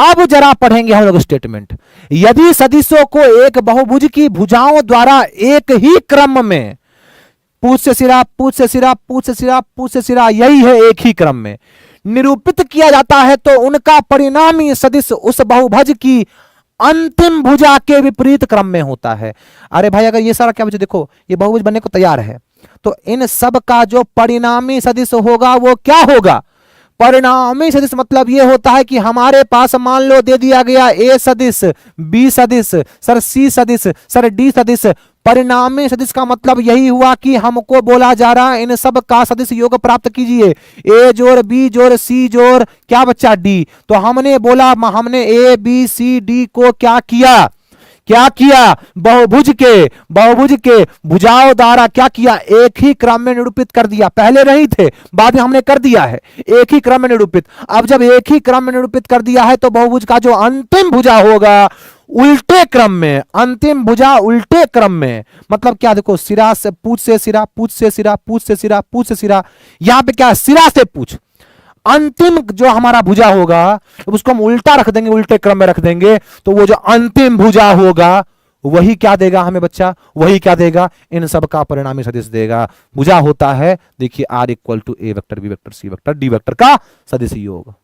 अब जरा पढ़ेंगे हम लोग स्टेटमेंट। यदि सदिशों को एक बहुभुज की भुजाओं द्वारा एक ही क्रम में, पूछ से सिरा, पूछ से सिरा, पूछ से सिरा, पूछ से सिरा, यही है, एक ही क्रम में निरूपित किया जाता है, तो उनका परिणामी सदिश उस बहुभुज की अंतिम भुजा के विपरीत क्रम में होता है। अरे भाई, अगर ये सारा क्या बच्चे देखो, ये बहुभुज बनने को तैयार है, तो इन सब का जो परिणामी सदिश होगा वो क्या होगा? परिणामी सदिश मतलब ये होता है कि हमारे पास मान लो दे दिया गया ए सदिश, बी सदिश, सर सी सदिश, सर डी सदिश। परिणामी सदिश का मतलब यही हुआ कि हमको बोला जा रहा है इन सब का सदिश योग प्राप्त कीजिए, ए जोड़ बी जोड़ सी जोड़ क्या बच्चा डी। तो हमने बोला, हमने ए बी सी डी को क्या किया, क्या किया? बहुभुज के भुजाओं द्वारा क्या किया? एक ही क्रम में निरूपित कर दिया। पहले नहीं थे, बाद में हमने कर दिया है, एक ही क्रम में निरूपित। अब जब एक ही क्रम में निरूपित कर दिया है, तो बहुभुज का जो अंतिम भुजा होगा उल्टे क्रम में, अंतिम भुजा उल्टे क्रम में। मतलब क्या? देखो, सिरा से पूछ से सिरा, पूछ से सिरा, पूछ से सिरा, पूछ से सिरा, यहां पे क्या? सिरा से पूछ। अंतिम जो हमारा भुजा होगा उसको हम उल्टा रख देंगे, उल्टे क्रम में रख देंगे, तो वो जो अंतिम भुजा होगा वही क्या देगा हमें बच्चा? वही क्या देगा? इन सब का परिणामी सदिश देगा। भुजा होता है, देखिए, R = A vector, B vector, C vector, D vector का सदिश योग।